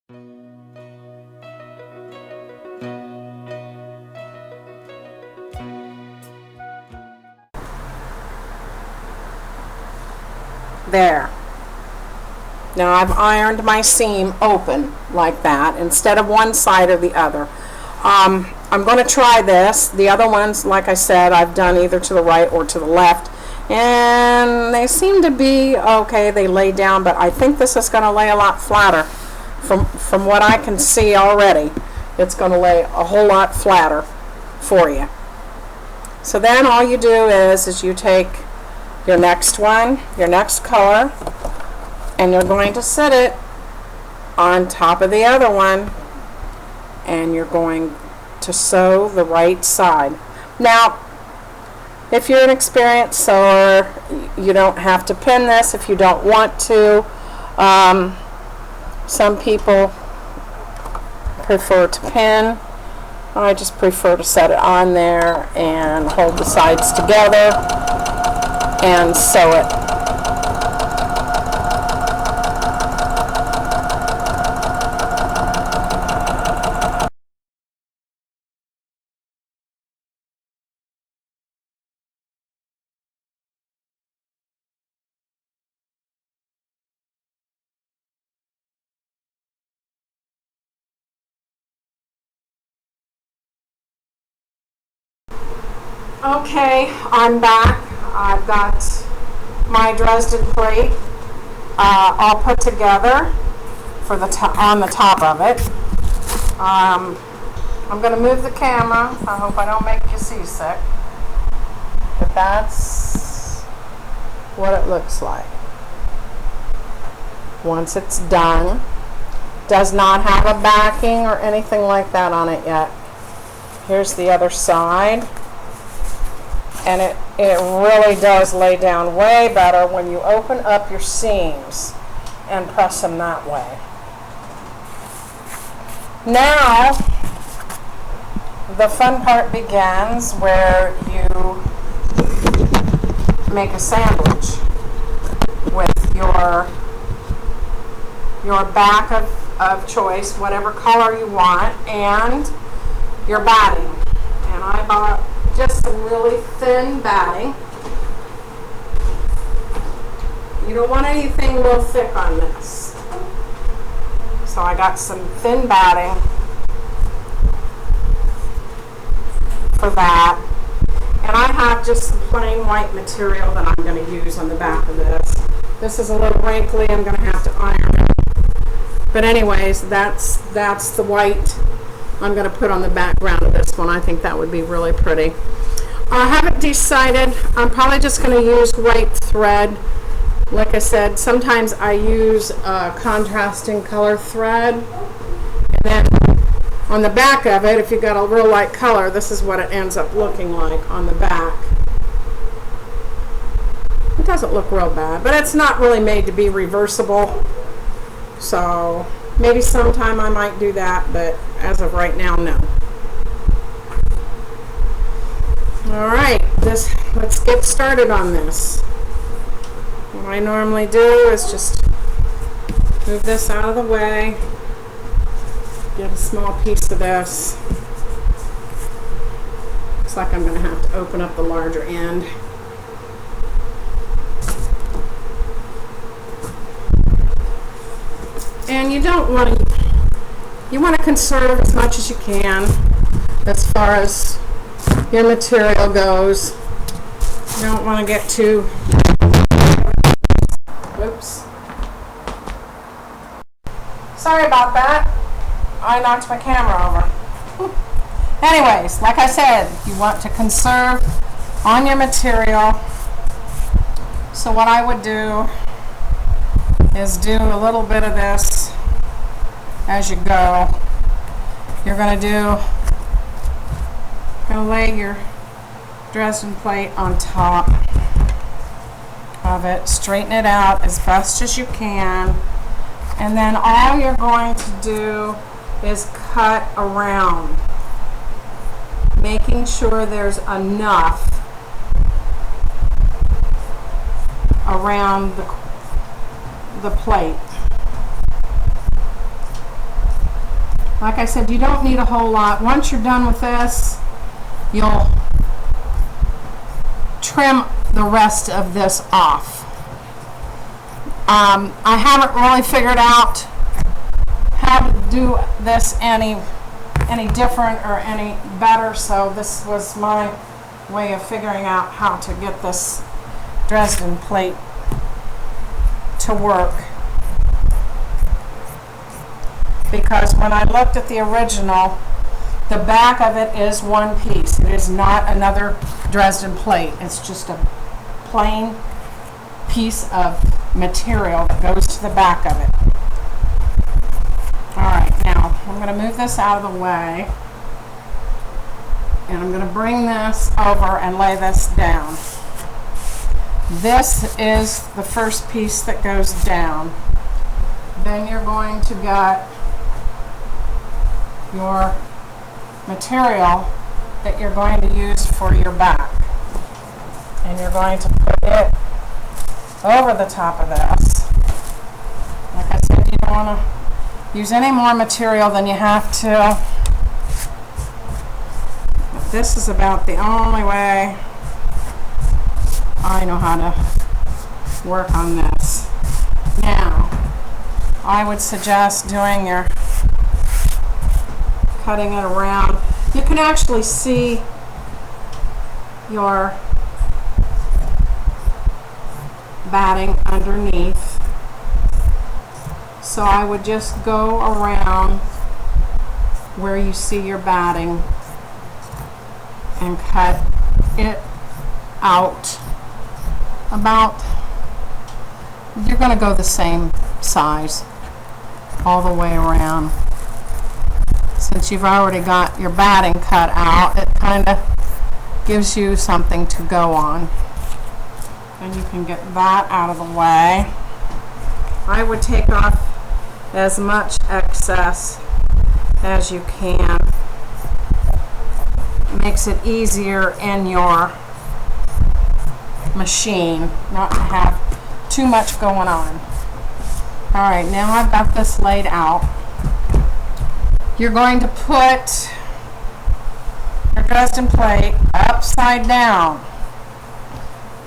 There. Now I've ironed my seam open like that instead of one side or the other. I'm going to try this. The other ones, like I said, I've done either to the right or to the left, and they seem to be okay. They lay down, but I think this is going to lay a lot flatter. From what I can see already, it's going to lay a whole lot flatter for you. So then all you do is you take your next one, your next color, and you're going to sit it on top of the other one, and you're going to sew the right side. Now, if you're an experienced sewer, you don't have to pin this if you don't want to. Some people prefer to pin. I just prefer to set it on there and hold the sides together and sew it. Okay, I'm back. I've got my Dresden plate all put together for the on the top of it. I'm going to move the camera. I hope I don't make you seasick. But that's what it looks like once it's done. Does not have a backing or anything like that on it yet. Here's the other side. And it really does lay down way better when you open up your seams and press them that way. Now, the fun part begins where you make a sandwich with your back of choice, whatever color you want, and your batting. And I bought just some really thin batting. You don't want anything real thick on this. So I got some thin batting for that. And I have just some plain white material that I'm going to use on the back of this. This is a little wrinkly. I'm going to have to iron it. But anyways, that's the white I'm going to put on the background of this one. I think that would be really pretty. I haven't decided. I'm probably just going to use white thread. Like I said, sometimes I use contrasting color thread. And then on the back of it, if you've got a real light color, this is what it ends up looking like on the back. It doesn't look real bad, but it's not really made to be reversible. So maybe sometime I might do that, but as of right now, no. All right, let's get started on this. What I normally do is just move this out of the way, get a small piece of this. Looks like I'm going to have to open up the larger end. And you want to conserve as much as you can as far as your material goes. You don't want to get too, whoops. Sorry about that. I knocked my camera over. Anyways, like I said, you want to conserve on your material. So what I would do is do a little bit of this as you go. You're going to lay your Dresden plate on top of it, straighten it out as best as you can, and then all you're going to do is cut around, making sure there's enough around the plate. Like I said, you don't need a whole lot. Once you're done with this, you'll trim the rest of this off. I haven't really figured out how to do this any different or any better, so this was my way of figuring out how to get this Dresden plate to work. Because when I looked at the original, the back of it is one piece. It is not another Dresden plate. It's just a plain piece of material that goes to the back of it. Alright, now I'm going to move this out of the way. And I'm going to bring this over and lay this down. This is the first piece that goes down. Then you're going to get your material that you're going to use for your back. And you're going to put it over the top of this. Like I said, you don't want to use any more material than you have to. But this is about the only way I know how to work on this. Now, I would suggest doing your cutting it around. You can actually see your batting underneath. So I would just go around where you see your batting and cut it out about, you're going to go the same size all the way around. Since you've already got your batting cut out, it kind of gives you something to go on. And you can get that out of the way. I would take off as much excess as you can. It makes it easier in your machine not to have too much going on. Alright, now I've got this laid out. You're going to put your Dresden plate upside down.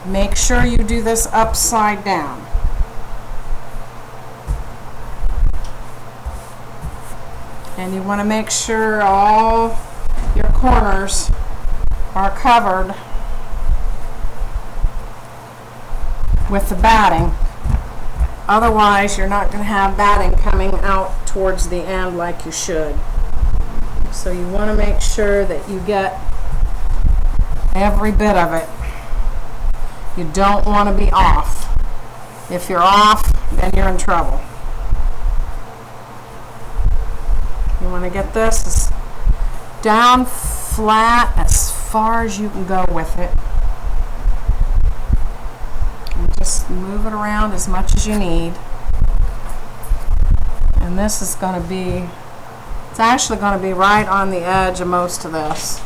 Make sure you do this upside down. And you want to make sure all your corners are covered with the batting. Otherwise, you're not going to have batting coming out towards the end like you should. So you want to make sure that you get every bit of it. You don't want to be off. If you're off, then you're in trouble. You want to get this as down flat as far as you can go with it. And just move it around as much as you need. And this is going to be, it's actually going to be right on the edge of most of this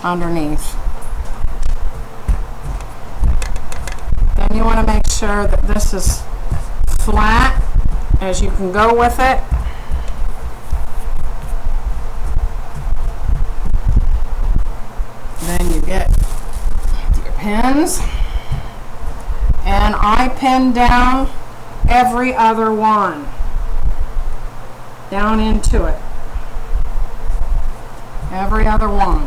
underneath. Then you want to make sure that this is flat as you can go with it. Then you get your pins. And I pin down every other one down into it. Every other one.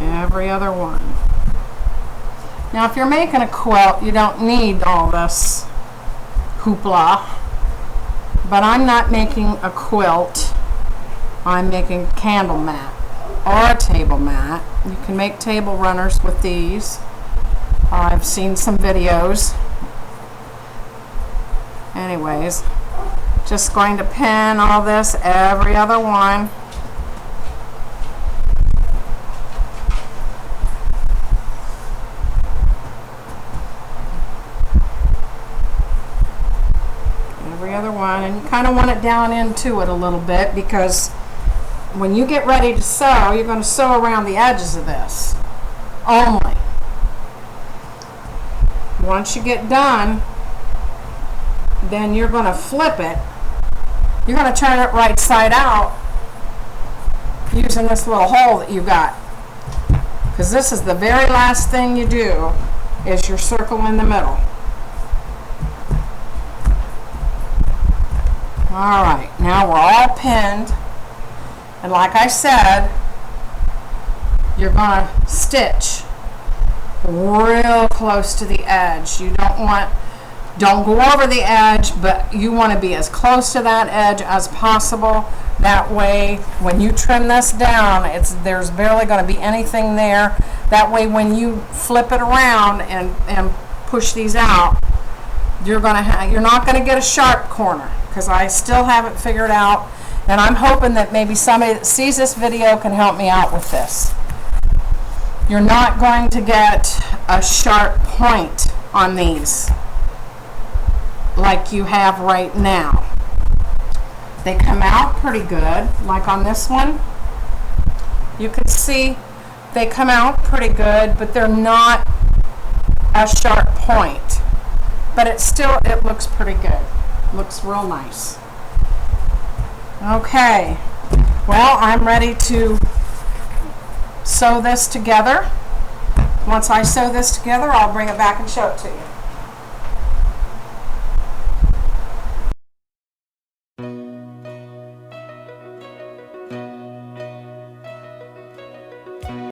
Every other one. Now, if you're making a quilt, you don't need all this hoopla. But I'm not making a quilt. I'm making a candle mat or a table mat. You can make table runners with these. I've seen some videos. Anyways, just going to pin all this, every other one. Every other one, and you kind of want it down into it a little bit, because when you get ready to sew, you're going to sew around the edges of this only. Once you get done, then you're going to flip it. You're going to turn it right side out using this little hole that you got. Because this is the very last thing you do, is your circle in the middle. Alright, now we're all pinned. And like I said, you're going to stitch real close to the edge. You don't go over the edge, but you want to be as close to that edge as possible. That way, when you trim this down, there's barely going to be anything there. That way, when you flip it around and push these out, you're not going to get a sharp corner, because I still haven't figured out. And I'm hoping that maybe somebody that sees this video can help me out with this. You're not going to get a sharp point on these like you have right now. They come out pretty good, like on this one. You can see they come out pretty good, but they're not a sharp point. But it looks pretty good. Looks real nice. Okay, well, I'm ready to sew this together. Once I sew this together, I'll bring it back and show it to you.